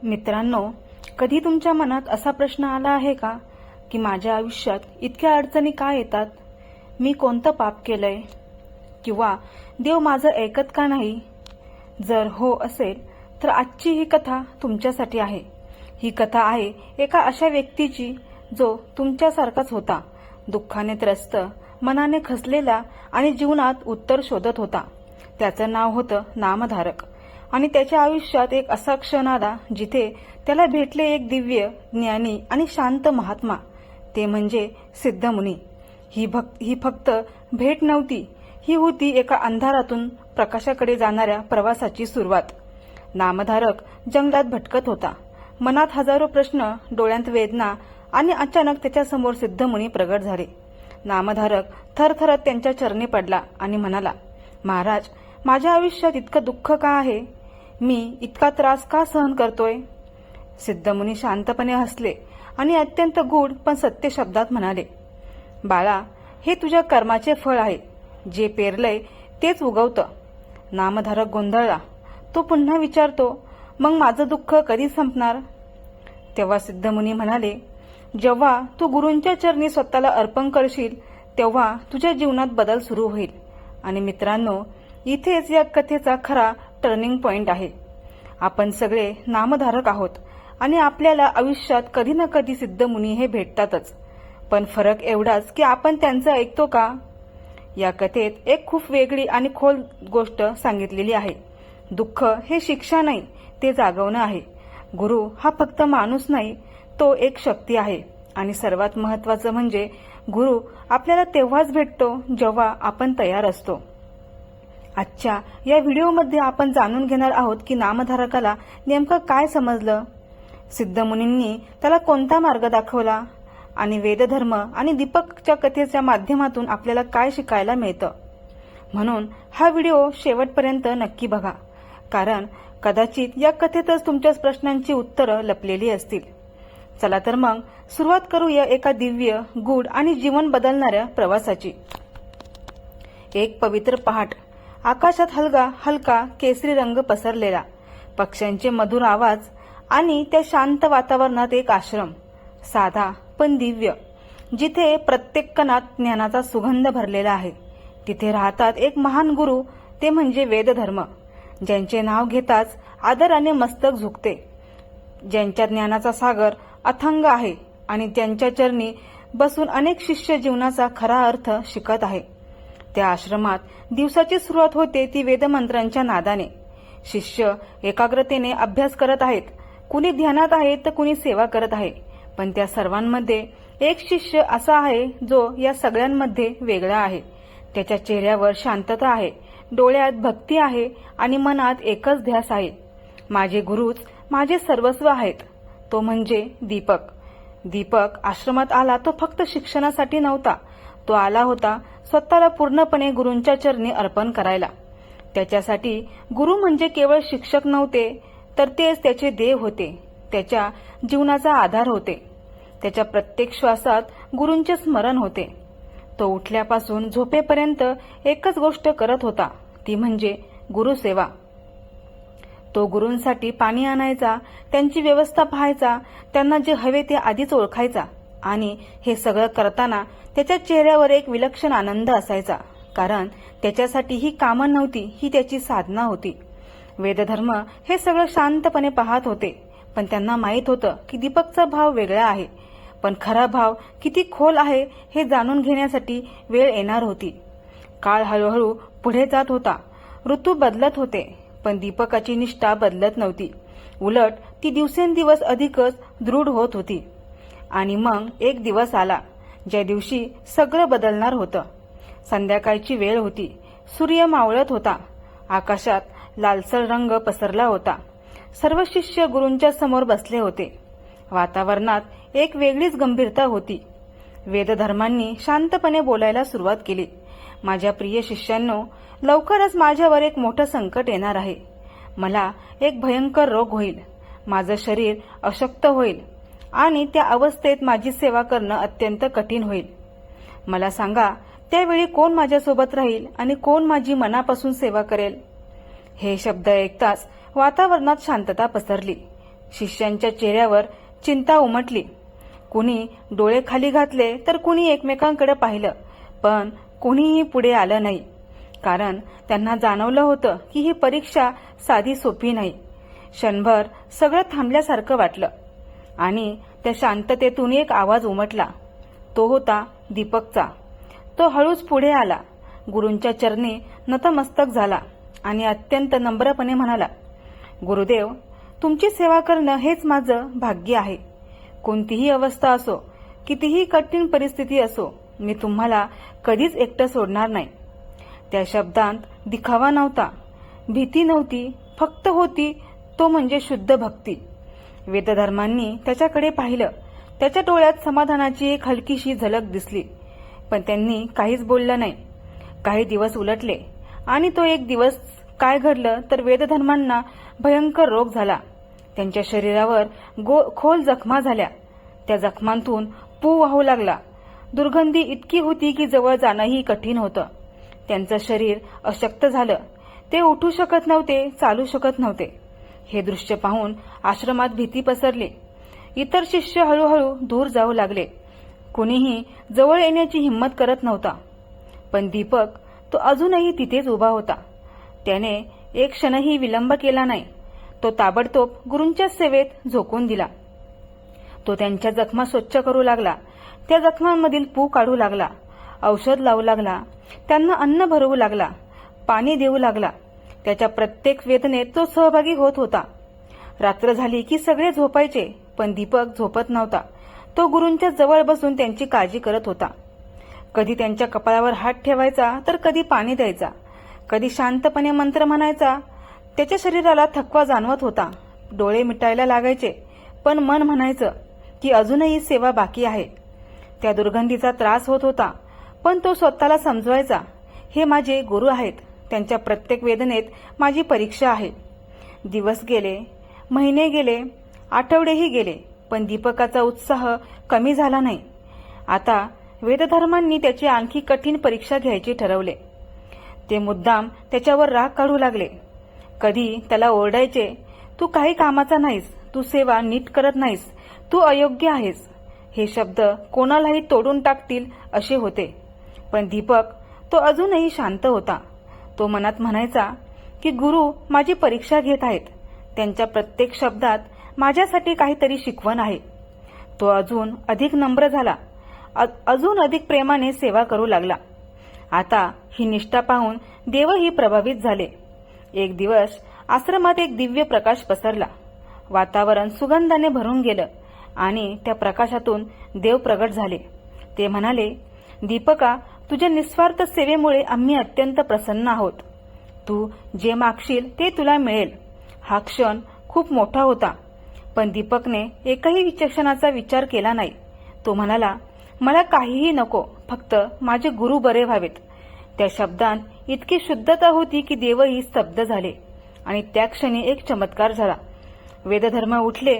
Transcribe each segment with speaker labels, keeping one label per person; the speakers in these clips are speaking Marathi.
Speaker 1: मित्रांनो, कधी तुमच्या मनात असा प्रश्न आला आहे का की माझ्या आयुष्यात इतक्या अडचणी का येतात? मी कोणतं पाप केलंय? किंवा देव माझं ऐकत का नाही? जर हो असेल तर आजची ही कथा तुमच्यासाठी आहे. ही कथा आहे एका अशा व्यक्तीची जो तुमच्यासारखाच होता, दुःखाने त्रस्त, मनाने खचलेला आणि जीवनात उत्तर शोधत होता. त्याचं नाव होतं नामधारक. आणि त्याच्या आयुष्यात एक असा क्षण आला जिथे त्याला भेटले एक दिव्य, ज्ञानी आणि शांत महात्मा, ते म्हणजे सिद्धमुनी. ही फक्त भेट नव्हती, ही होती एका अंधारातून प्रकाशाकडे जाणाऱ्या प्रवासाची सुरुवात. नामधारक जंगलात भटकत होता, मनात हजारो प्रश्न, डोळ्यांत वेदना, आणि अचानक त्याच्यासमोर सिद्धमुनी प्रगट झाले. नामधारक थरथरत त्यांच्या चरणी पडला आणि म्हणाला, महाराज, माझ्या आयुष्यात इतकं दुःख का आहे? मी इतका त्रास का सहन करतोय? सिद्धमुनी शांतपणे हसले आणि अत्यंत गूढ पण सत्य शब्दात म्हणाले, बाळा, हे तुझ्या कर्माचे फळ आहे. जे पेरलंय तेच उगवतं. नामधारक गोंधळला. तो पुन्हा विचारतो, मग माझं दुःख कधी संपणार? तेव्हा सिद्धमुनी म्हणाले, जेव्हा तू गुरूंच्या चरणी स्वतःला अर्पण करशील तेव्हा तुझ्या जीवनात बदल सुरू होईल. आणि मित्रांनो, इथेच या कथेचा खरा टर्निंग पॉइंट आहे. आपण सगळे नामधारक आहोत आणि आपल्याला आयुष्यात कधी ना कधी सिद्धमुनी हे भेटतातच. पण फरक एवढाच की आपण त्यांचं ऐकतो का? या कथेत एक खूप वेगळी आणि खोल गोष्ट सांगितलेली आहे. दुःख हे शिक्षा नाही, ते जागवणं आहे. गुरु हा फक्त माणूस नाही, तो एक शक्ती आहे. आणि सर्वात महत्त्वाचं म्हणजे गुरु आपल्याला तेव्हाच भेटतो जेव्हा आपण तयार असतो. आजच्या या व्हिडिओमध्ये आपण जाणून घेणार आहोत की नामधारकाला नेमकं काय समजलं, सिद्धमुनींनी त्याला कोणता मार्ग दाखवला, आणि वेदधर्म आणि दीपकच्या कथेच्या माध्यमातून आपल्याला काय शिकायला मिळतं. म्हणून हा व्हिडिओ शेवटपर्यंत नक्की बघा, कारण कदाचित या कथेतच तुमच्या प्रश्नांची उत्तरं लपलेली असतील. चला तर मग सुरुवात करूया एका दिव्य, गूढ आणि जीवन बदलणाऱ्या प्रवासाची. एक पवित्र पहाट. आकाशात हलका केसरी रंग पसरलेला, पक्ष्यांचे मधुर आवाज, आणि त्या शांत वातावरणात एक आश्रम, साधा पण दिव्य, जिथे प्रत्येक कणात ज्ञानाचा सुगंध भरलेला आहे. तिथे राहतात एक महान गुरु, ते म्हणजे वेदधर्म, ज्यांचे नाव घेताच आदराने मस्तक झुकते, ज्यांच्या ज्ञानाचा सागर अथांग आहे आणि ज्यांच्या चरणी बसून अनेक शिष्य जीवनाचा खरा अर्थ शिकत आहे. त्या आश्रमात दिवसाची सुरुवात होते ती वेदमंत्रांच्या नादाने. शिष्य एकाग्रतेने अभ्यास करत आहेत, कुणी ध्यानात आहे तर कुणी सेवा करत आहे. पण त्या सर्वांमध्ये एक शिष्य असा आहे जो या सगळ्यांमध्ये वेगळा आहे. त्याच्या चेहऱ्यावर शांतता आहे, डोळ्यात भक्ती आहे आणि मनात एकच ध्यास आहे, माझे गुरुच माझे सर्वस्व आहेत. तो म्हणजे दीपक. दीपक आश्रमात आला तो फक्त शिक्षणासाठी नव्हता, तो आला होता स्वतःला पूर्णपणे गुरूंच्या चरणी अर्पण करायला. त्याच्यासाठी गुरु म्हणजे केवळ शिक्षक नव्हते, तर तेच त्याचे देव होते, त्याच्या जीवनाचा आधार होते. त्याच्या प्रत्येक श्वासात गुरूंचे स्मरण होते. तो उठल्यापासून झोपेपर्यंत एकच गोष्ट करत होता, ती म्हणजे गुरुसेवा. तो गुरूंसाठी पाणी आणायचा, त्यांची व्यवस्था पाहायचा, त्यांना जे हवे ते आधीच ओळखायचा. आणि हे सगळं करताना त्याच्या चेहऱ्यावर एक विलक्षण आनंद असायचा, कारण त्याच्यासाठी ही कामं नव्हती, ही त्याची साधना होती. वेदधर्म हे सगळं शांतपणे पाहत होते, पण त्यांना माहीत होतं की दीपकचा भाव वेगळा आहे. पण खरा भाव किती खोल आहे हे जाणून घेण्यासाठी वेळ येणार होती. काळ हळूहळू पुढे जात होता, ऋतू बदलत होते, पण दीपकाची निष्ठा बदलत नव्हती. उलट ती दिवसेंदिवस अधिकच दृढ होत होती. आणि मग एक दिवस आला ज्या दिवशी सगळं बदलणार होतं. संध्याकाळची वेळ होती, सूर्य मावळत होता, आकाशात लालसर रंग पसरला होता. सर्व शिष्य गुरूंच्या समोर बसले होते. वातावरणात एक वेगळीच गंभीरता होती. वेदधर्मांनी शांतपणे बोलायला सुरुवात केली. माझ्या प्रिय शिष्यांनो, लवकरच माझ्यावर एक मोठं संकट येणार आहे. मला एक भयंकर रोग होईल, माझं शरीर अशक्त होईल आणि त्या अवस्थेत माझी सेवा करणं अत्यंत कठीण होईल. मला सांगा, त्यावेळी कोण माझ्यासोबत राहील आणि कोण माझी मनापासून सेवा करेल? हे शब्द ऐकताच वातावरणात शांतता पसरली. शिष्यांच्या चेहऱ्यावर चिंता उमटली. कुणी डोळे खाली घातले तर कुणी एकमेकांकडे पाहिलं, पण कुणीही पुढे आलं नाही. कारण त्यांना जाणवलं होतं की ही परीक्षा साधी सोपी नाही. क्षणभर सगळं थांबल्यासारखं वाटलं आणि त्या शांततेतून एक आवाज उमटला. तो होता दीपकचा. तो हळूच पुढे आला, गुरूंच्या चरणी नतमस्तक झाला आणि अत्यंत नम्रपणे म्हणाला, गुरुदेव, तुमची सेवा करणं हेच माझं भाग्य आहे. कोणतीही अवस्था असो, कितीही कठीण परिस्थिती असो, मी तुम्हाला कधीच एकटं सोडणार नाही. त्या शब्दांत दिखावा नव्हता, भीती नव्हती, फक्त होती तो म्हणजे शुद्ध भक्ती. वेदधर्मांनी त्याच्याकडे पाहिलं. त्याच्या डोळ्यात समाधानाची एक हलकीशी झलक दिसली, पण त्यांनी काहीच बोललं नाही. काही दिवस उलटले आणि तो एक दिवस काय घडलं तर वेदधर्मांना भयंकर रोग झाला. त्यांच्या शरीरावर खोल जखमा झाल्या. त्या जखमांतून पू वाहू लागला. दुर्गंधी इतकी होती की जवळ जाणंही कठीण होतं. त्यांचं शरीर अशक्त झालं. ते उठू शकत नव्हते, चालू शकत नव्हते. हे दृश्य पाहून आश्रमात भीती पसरली. इतर शिष्य हळूहळू दूर जाऊ लागले. कुणीही जवळ येण्याची हिंमत करत नव्हता. पण दीपक, तो अजूनही तिथेच उभा होता. त्याने एक क्षणही विलंब केला नाही. तो ताबडतोब गुरूंच्या सेवेत झोकून दिला. तो त्यांच्या जखमा स्वच्छ करू लागला. त्या जखमांमधील पू काढू लागला. औषध लावू लागला. त्यांना अन्न भरवू लागला. पाणी देऊ लागला. त्याच्या प्रत्येक वेदनेत तो सहभागी होत होता. रात्र झाली की सगळे झोपायचे, पण दीपक झोपत नव्हता. तो गुरूंच्या जवळ बसून त्यांची काळजी करत होता. कधी त्यांच्या कपाळावर हात ठेवायचा तर कधी पाणी द्यायचा. कधी शांतपणे मंत्र म्हणायचा. त्याच्या शरीराला थकवा जाणवत होता. डोळे मिटायला लागायचे, पण मन म्हणायचं की अजूनही सेवा बाकी आहे. त्या दुर्गंधीचा त्रास होत होता, पण तो स्वतःला समजवायचा, हे माझे गुरु आहेत. त्यांच्या प्रत्येक वेदनेत माझी परीक्षा आहे. दिवस गेले, महिने गेले, आठवडेही गेले, पण दीपकाचा उत्साह कमी झाला नाही. आता वेदधर्मांनी त्याची आणखी कठीण परीक्षा घ्यायची ठरवले. ते मुद्दाम त्याच्यावर राग काढू लागले. कधी त्याला ओरडायचे, तू काही कामाचा नाहीस, तू सेवा नीट करत नाहीस, तू अयोग्य आहेस. हे शब्द कोणालाही तोडून टाकतील असे होते. पण दीपक, तो अजूनही शांत होता. तो मनात म्हणायचा की गुरु माझी परीक्षा घेत आहेत. त्यांच्या प्रत्येक शब्दात माझ्यासाठी काहीतरी शिकवण आहे. तो अजून अधिक नम्र झाला. अजून अधिक प्रेमाने सेवा करू लागला. आता ही निष्ठा पाहून देवही प्रभावित झाले. एक दिवस आश्रमात एक दिव्य प्रकाश पसरला. वातावरण सुगंधाने भरून गेलं आणि त्या प्रकाशातून देव प्रगट झाले. ते म्हणाले, दीपका, तुझ्या निस्वार्थ सेवेमुळे आम्ही अत्यंत प्रसन्न आहोत. तू जे मागशील ते तुला मिळेल. हा क्षण खूप मोठा होता, पण दीपकने एकही क्षणाचा विचार केला नाही. तो म्हणाला, मला काहीही नको, फक्त माझे गुरु बरे व्हावेत. त्या शब्दांत इतकी शुद्धता होती की देवही स्तब्ध झाले आणि त्या क्षणी एक चमत्कार झाला. वेदधर्म उठले.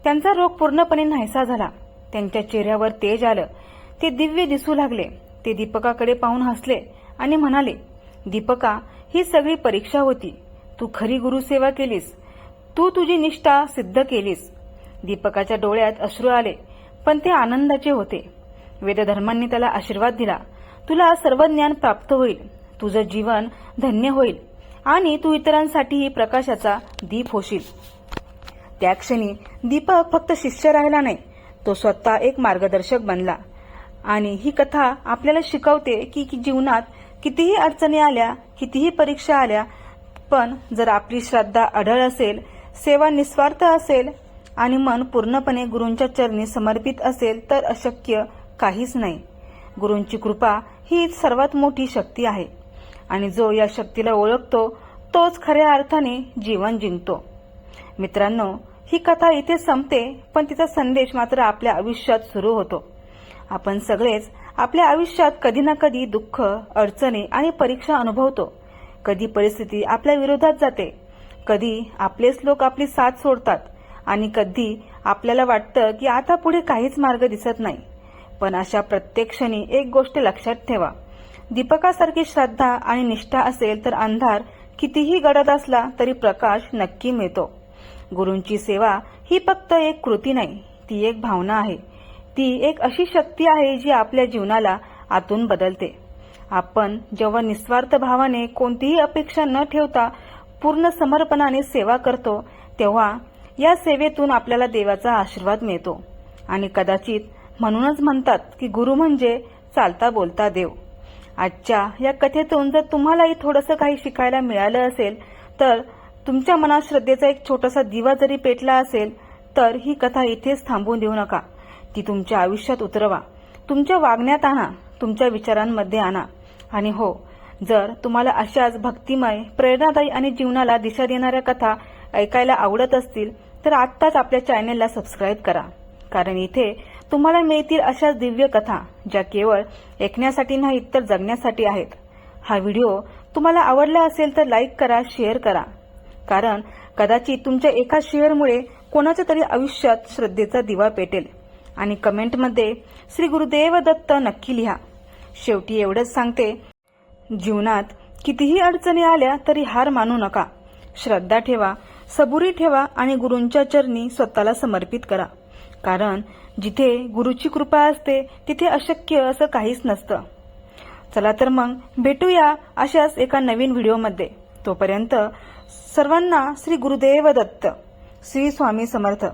Speaker 1: त्यांचा रोग पूर्णपणे नाहीसा झाला. त्यांच्या चेहऱ्यावर तेज आलं. ते दिव्य दिसू लागले. ते दीपकाकडे पाहून हसले आणि म्हणाले, दीपका, ही सगळी परीक्षा होती. तू खरी गुरुसेवा केलीस. तू तुझी निष्ठा सिद्ध केलीस. दीपकाच्या डोळ्यात अश्रू आले, पण ते आनंदाचे होते. वेदधर्मांनी त्याला आशीर्वाद दिला. तुला सर्व ज्ञान प्राप्त होईल. तुझं जीवन धन्य होईल आणि तू इतरांसाठीही प्रकाशाचा दीप होशील. त्या क्षणी दीपक फक्त शिष्य राहिला नाही, तो स्वतः एक मार्गदर्शक बनला. आणि ही कथा आपल्याला शिकवते की जीवनात कितीही अडचणी आल्या, कितीही परीक्षा आल्या, पण जर आपली श्रद्धा अढळ असेल, सेवा निस्वार्थ असेल आणि मन पूर्णपणे गुरूंच्या चरणी समर्पित असेल तर अशक्य काहीच नाही. गुरूंची कृपा ही सर्वात मोठी शक्ती आहे आणि जो या शक्तीला ओळखतो तोच खऱ्या अर्थाने जीवन जिंकतो. मित्रांनो, ही कथा इथे संपते, पण तिचा संदेश मात्र आपल्या आयुष्यात सुरू होतो. आपण सगळेच आपल्या आयुष्यात कधी ना कधी दुःख, अडचणी आणि परीक्षा अनुभवतो. कधी परिस्थिती आपल्या विरोधात जाते, कधी आपलेच लोक आपली साथ सोडतात आणि कधी आपल्याला वाटतं की आता पुढे काहीच मार्ग दिसत नाही. पण अशा प्रत्येक क्षणी एक गोष्ट लक्षात ठेवा, दीपकासारखी श्रद्धा आणि निष्ठा असेल तर अंधार कितीही गडद असला तरी प्रकाश नक्की मिळतो. गुरूंची सेवा ही फक्त एक कृती नाही, ती एक भावना आहे. ती एक अशी शक्ती आहे जी आपल्या जीवनाला आतून बदलते. आपण जेव्हा निस्वार्थ भावाने कोणतीही अपेक्षा न ठेवता पूर्ण समर्पणाने सेवा करतो, तेव्हा या सेवेतून आपल्याला देवाचा आशीर्वाद मिळतो. आणि कदाचित म्हणूनच म्हणतात की गुरु म्हणजे चालता बोलता देव. आजच्या या कथेतून जर तुम्हालाही थोडंसं काही शिकायला मिळालं असेल, तर तुमच्या मनात श्रद्धेचा एक छोटासा दिवा जरी पेटला असेल, तर ही कथा इथेच थांबवून देऊ नका. ती तुमच्या आयुष्यात उतरवा, तुमच्या वागण्यात आणा, तुमच्या विचारांमध्ये आणा. आणि हो, जर तुम्हाला अशाच भक्तिमय, प्रेरणादायी आणि जीवनाला दिशा देणाऱ्या कथा ऐकायला आवडत असतील, तर आत्ताच आपल्या चॅनेलला सबस्क्राईब करा. कारण इथे तुम्हाला मिळतील अशाच दिव्य कथा, ज्या केवळ ऐकण्यासाठी नाहीत तर जगण्यासाठी आहेत. हा व्हिडिओ तुम्हाला आवडला असेल तर लाईक करा, शेअर करा. कारण कदाचित तुमच्या एका शेअरमुळे कोणाच्या तरी आयुष्यात श्रद्धेचा दिवा पेटेल. आणि कमेंटमध्ये श्री गुरुदेव दत्त नक्की लिहा. शेवटी एवढंच सांगते, जीवनात कितीही अडचणी आल्या तरी हार मानू नका. श्रद्धा ठेवा, सबुरी ठेवा आणि गुरूंच्या चरणी स्वतःला समर्पित करा. कारण जिथे गुरुची कृपा असते तिथे अशक्य असं काहीच नसतं. चला तर मग भेटूया अशाच एका नवीन व्हिडिओमध्ये. तोपर्यंत सर्वांना श्री गुरुदेव दत्त, श्री स्वामी समर्थ.